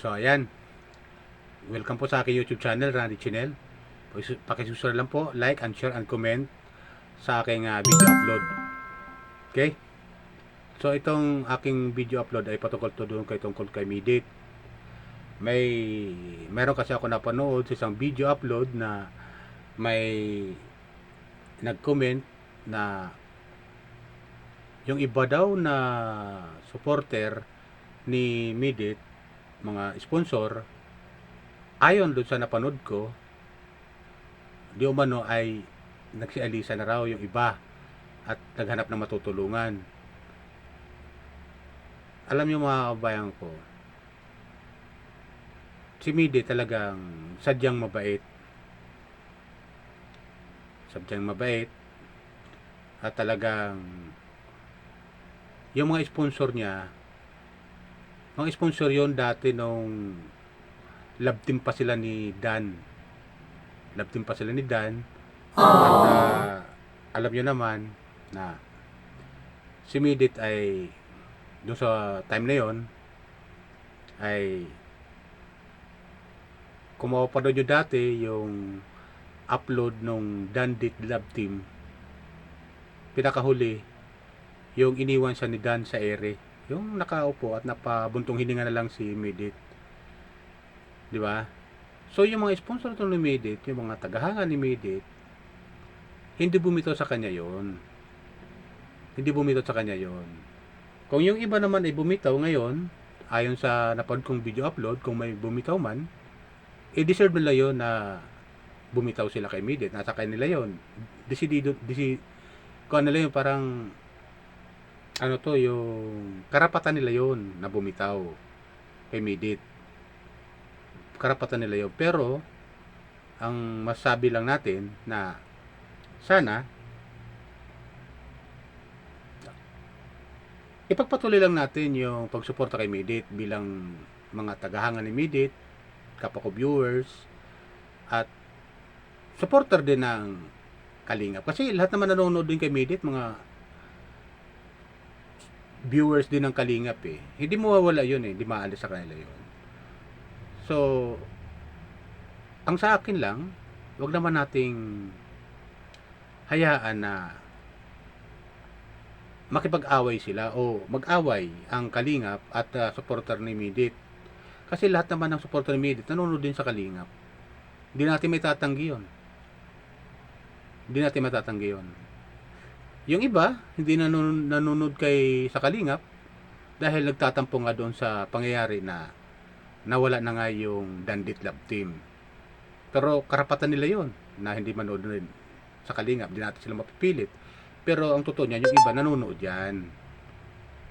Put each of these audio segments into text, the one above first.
So, ayan. Welcome po sa aking YouTube channel, Randy Chinel. Pakisusunod lang po, like and share and comment sa aking video upload. Okay? So, itong aking video upload ay patungkol to doon tungkol kay Midit. Meron kasi ako napanood sa isang video upload na may nag-comment na yung iba daw na supporter ni Midit, mga sponsor, ayon doon sa napanood ko, di umano ay nagsialisa na raw yung iba at naghanap ng matutulungan. Alam niyo mga kabayan ko, si Midi talagang sadyang mabait. Sadyang mabait at talagang yung mga sponsor niya, mga sponsor yon dati nung love team pa sila ni Dan. Love team pa sila ni Dan. At alam niyo naman na si Midit ay doon sa time na yon ay kung mapapanood nyo dati yung upload nung Dandit Love Team, pinakahuli yung iniwan siya ni Dan sa ere, yung nakaupo at napabuntong hininga na lang si Midit, di ba? So yung mga sponsor ng Midit, yung mga tagahanga ni Midit, hindi bumitaw sa kanya yon. Hindi bumitaw sa kanya yon. Kung yung iba naman ay bumitaw ngayon, ayon sa napanood kong video upload, kung may bumitaw man, deserve nila yon na bumitaw sila kay Midit. Nasa kanila yon. Kung ano yun, parang ano to, yung karapatan nila yon na bumitaw kay Midit. Karapatan nila yon. Pero ang masabi lang natin na sana ipagpatuloy lang natin yung pagsuporta kay Midit bilang mga tagahanga ni Midit, kapwa ko viewers, at supporter din ng Kalingap. Kasi lahat naman nanonood din kay Midit, mga viewers din ng Kalingap eh. Hindi mawawala yun eh, hindi maalis sa kanila yun. So, ang sa akin lang, wag naman nating hayaan na makipag-away sila o mag-away ang Kalingap at supporter ni Midit. Kasi lahat naman ng supporter ni Midit nanonood din sa Kalingap. Hindi natin may tatanggi yun. Hindi natin matatanggi yun. Yung iba, hindi nanonood kay sa Kalingap dahil nagtatampo nga doon sa pangyayari na nawala na nga yung Dandit Love Team. Pero karapatan nila yon na hindi manood rin sa Kalingap. Hindi natin sila mapipilit. Pero ang totoo niyan, yung iba nanonood yan.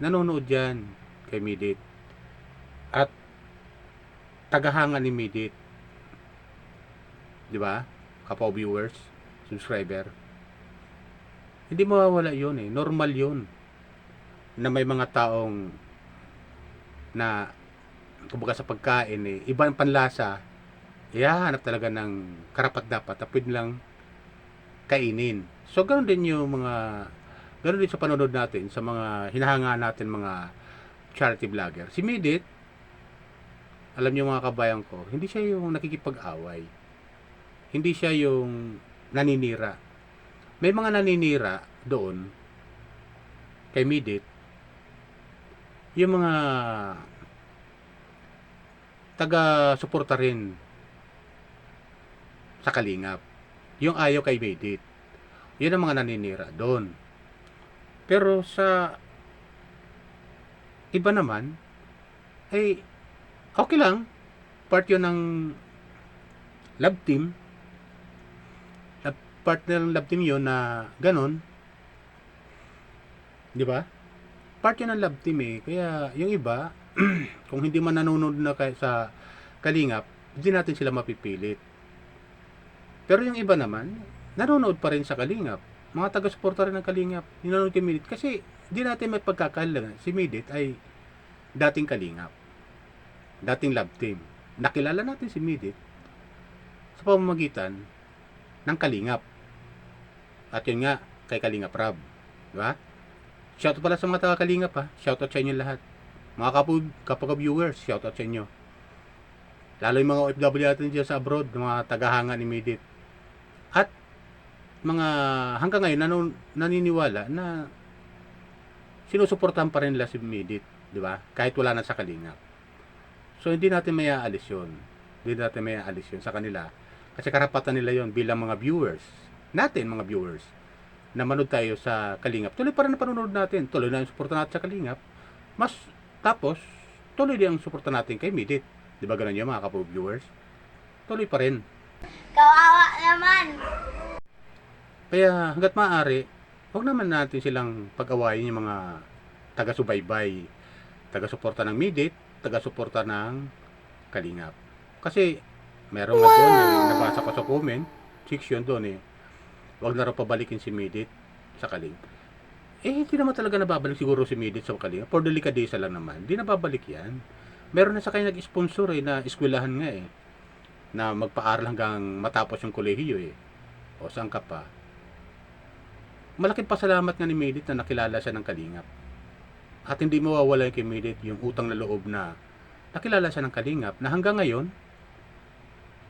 Nanonood yan kay Midit. At tagahanga ni Midit. Di ba? Kapwa viewers, subscriber. Hindi mawawala yun eh. Normal yun. Na may mga taong na kumbaga sa pagkain eh, iba ang panlasa, hanap talaga ng karapat dapat na pwede lang kainin. So, ganoon din yung ganoon din sa panonood natin, sa mga hinahanga natin mga charity vlogger. Si Midit, alam niyo mga kabayan ko, hindi siya yung nakikipag-away. Hindi siya yung naninira. May mga naninira doon kay Midit, yung mga taga-suporta rin sa Kalingap. Yung ayaw kay Midit. Yun ang mga naninira doon. Pero sa iba naman, ay okay lang. Part yun ng love team. Part ng love team yun na ganon. Di ba? Part yun ng love team eh. Kaya yung iba, kung hindi man nanonood na sa Kalingap, hindi natin sila mapipilit. Pero yung iba naman, nanonood pa rin sa Kalingap. Mga taga-suporta rin ng Kalingap, nanonood kay Midit. Kasi hindi natin may pagkakala. Si Midit ay dating Kalingap. Dating love team. Nakilala natin si Midit sa pamamagitan ng Kalingap. At yun nga, kay Kalingap Rab. Diba? Shoutout pala sa mga taga-Kalingap ha. Shoutout sa inyo lahat. Mga kapag viewers, shoutout sa inyo. Lalo yung mga OFW natin dyan sa abroad, mga tagahanga ni Midit. At mga hanggang ngayon naniniwala na sinusuportahan pa rin nila si Midit, di ba? Kahit wala na sa Kalingap. So hindi natin may aalis 'yon. Hindi natin may aalis 'yon sa kanila. Kasi karapatan nila 'yon bilang mga viewers. Natin mga viewers na manood tayo sa Kalingap. Tuloy pa rin ang panonood natin. Tuloy na yung suporta natin sa Kalingap. Mas tapos tuloy din ang suporta natin kay Midit. Di ba ganun yun mga kapo-viewers? Tuloy pa rin. Kawawa naman. Kaya hanggat maaari, huwag naman natin silang pag-awayin yung mga taga-subaybay, taga-suporta ng Midit, taga-suporta ng Kalingap. Kasi meron nga doon nabasa ko sa comment section doon huwag na raw pabalikin si Midit sa Kalingap. Hindi naman talaga nababalik siguro si Midit sa Kalingap. For delikadesa lang naman, hindi nababalik yan. Meron na sa kanya nag-sponsor na eskwelahan nga na magpaaral hanggang matapos yung kolehiyo O saan ka pa? Malaking pasalamat nga ni Midit na nakilala siya ng Kalingap. At hindi mawawala kay Midit yung utang na loob na nakilala siya ng Kalingap na hanggang ngayon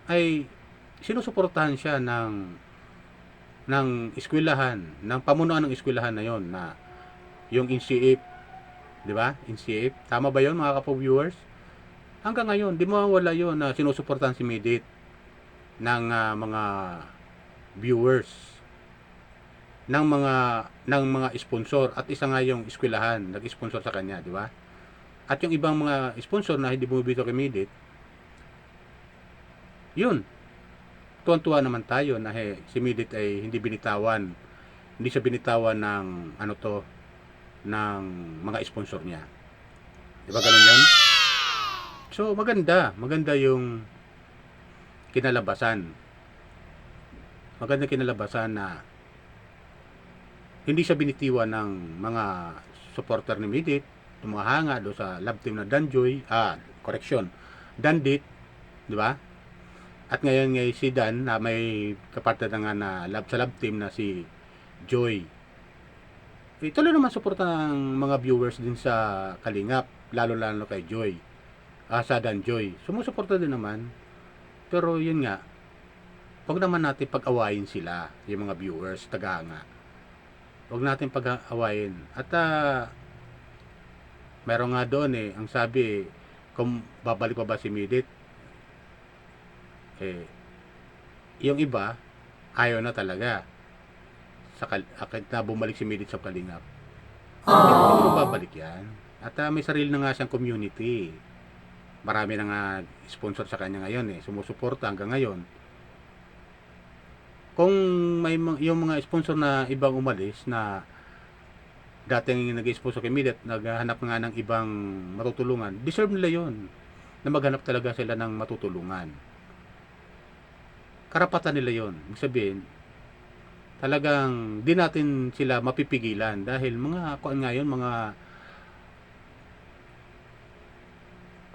ay sinusuportahan siya ng eskwelahan, ng pamunuan ng eskwelahan na yon na yung NCF, di ba? NCF, tama ba yon mga kapo-viewers? Hanggang ngayon, di mawawala yon na sinusuportahan si Midit ng mga viewers, ng mga sponsor, at isa nga yung eskwelahan nag-sponsor sa kanya, di ba? At yung ibang mga sponsor na hindi bumibito kay Midit, yun, tuwan-tuwa naman tayo na si Midit ay hindi siya binitawan ng ng mga sponsor niya. Di ba ganun yan? So maganda yung kinalabasan. Maganda kinalabasan na hindi siya binitiwan ng mga supporter ni Midit, tumahanga do sa love team na Dandit, di ba? At ngayon si Dan na may kapartner na nga na sa love team na si Joy. Tuloy naman suporta ng mga viewers din sa Kalingap, lalo kay Joy. Sa Dan Joy. Sumusuporta din naman. Pero yun nga, wag naman natin pag-awayin sila, yung mga viewers, tagahanga. Wag natin pag-awayin. At meron nga doon ang sabi, kung babalik pa ba si Midit, yung iba ayaw na talaga na bumalik si Midit sa Kalingap. Hindi mo babalik yan. At may sarili na nga siyang community. Marami na nga sponsor sa kanya ngayon sumusuporta hanggang ngayon. Kung may yung mga sponsor na ibang umalis na dating nag-sponsor kay Midit, naghahanap nga ng ibang matutulungan, deserve nila yon na maghanap talaga sila ng matutulungan. Karapatan nila yon. Ibig sabihin, talagang di natin sila mapipigilan dahil mga mga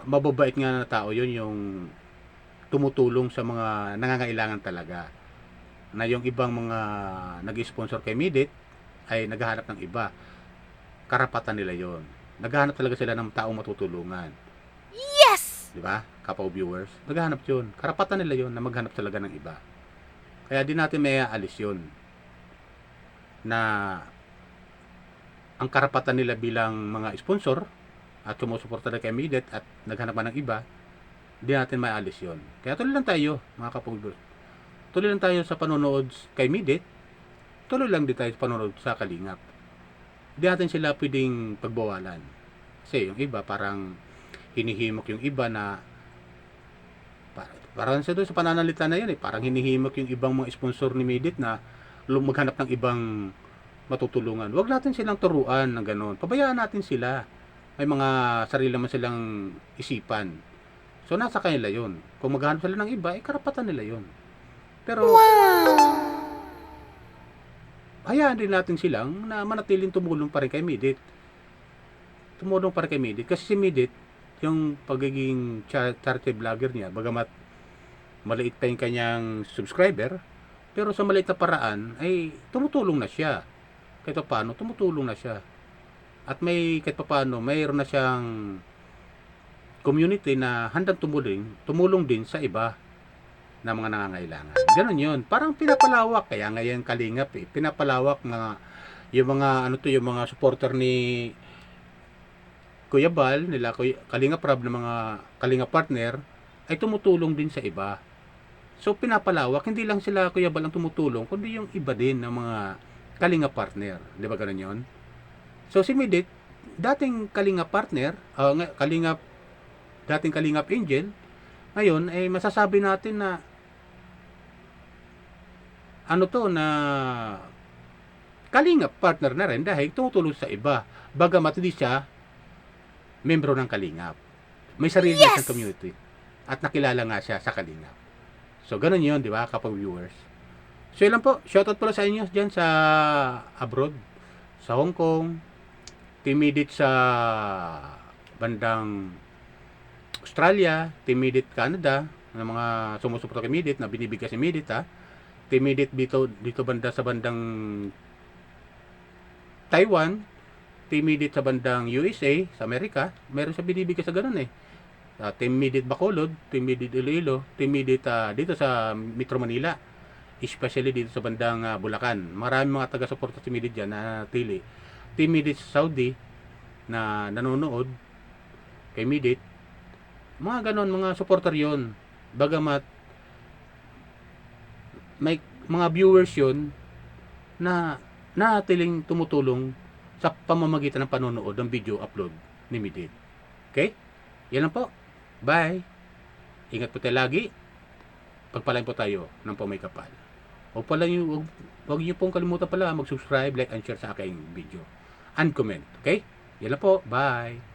mababait nga na tao yon, yung tumutulong sa mga nangangailangan talaga. Na yung ibang mga nag-sponsor kay Midit ay naghahanap ng iba. Karapatan nila yon. Naghahanap talaga sila ng taong matutulungan. Yes! Di ba? Kapaw viewers, naghahanap yun. Karapatan nila yun na maghanap talaga ng iba. Kaya di natin may aalis yun. Na ang karapatan nila bilang mga sponsor at sumusuporta na kay Midit at naghanap ng iba, di natin may aalis yun. Kaya tuloy lang tayo, mga kapaw viewers. Tuloy lang tayo sa panonood kay Midit. Tuloy lang din tayo sa panonood sa Kalingap. Di natin sila pwedeng pagbawalan. Kasi yung iba parang hinihimok yung iba na parang sa doon sa pananalita na yun parang hinihimok yung ibang mga sponsor ni Midit na maghanap ng ibang matutulungan. Huwag natin silang turuan ng gano'n. Pabayaan natin sila. May mga sarili naman silang isipan. So nasa kanila yun. Kung maghanap sila ng iba, karapatan nila yun. Pero hayaan din natin silang na manatiling tumulong pa rin kay Midit. Tumulong pa rin kay Midit. Kasi si Midit, yung pagiging charity vlogger niya, bagamat maliit pa yung kanyang subscriber, pero sa maliit na paraan ay tumutulong na siya. Kahit paano, tumutulong na siya. At kahit paano, mayroon na siyang community na handang tumulong din sa iba na mga nangangailangan. Ganon yun. Parang pinapalawak. Kaya ngayon Kalingap pinapalawak yung mga supporter ni Kuya Bal, Kalingap Rab, ng mga Kalingap partner, ay tumutulong din sa iba. So pinapalawak, hindi lang sila Kuya Bal ang tumutulong, kundi yung iba din ng mga Kalingap partner. Di ba ganon yun? So si Midit, dating Kalingap partner, dating Kalingap Angel, ngayon ay masasabi natin na na Kalingap partner na rin dahil tumutulong sa iba. Bagamat hindi siya membro ng Kalingap. May sarili na siyang community at nakilala nga siya sa Kalingap. So ganun 'yon, di ba, kapag viewers. So yun lang po, shoutout pala sa inyo diyan sa abroad, sa Hong Kong, Team Midit sa bandang Australia, Team Midit Canada, ng mga sumusuporta kay Midit na binibigyan si Midit, ha. Team Midit dito banda sa bandang Taiwan, Team Midit sa bandang USA, sa Amerika, meron siya binibigyan sa ganun eh. Team Midit Bacolod, Team Midit Iloilo, Team Midit dito sa Metro Manila, especially dito sa bandang Bulacan. Maraming mga taga-suporta si Midit dyan na natili. Team Midit sa Saudi na nanonood kay Midit, mga ganon, mga supporter yon. Bagamat may mga viewers yon na natiling tumutulong sa pamamagitan ng panonood ng video upload ni Midit. Okay? Yan lang po. Bye. Ingat po tayo lagi. Pagpalain po tayo ng pamay kapal. Huwag niyo pong kalimutan pala mag-subscribe, like, and share sa aking video. And comment. Okay? Yan lang po. Bye.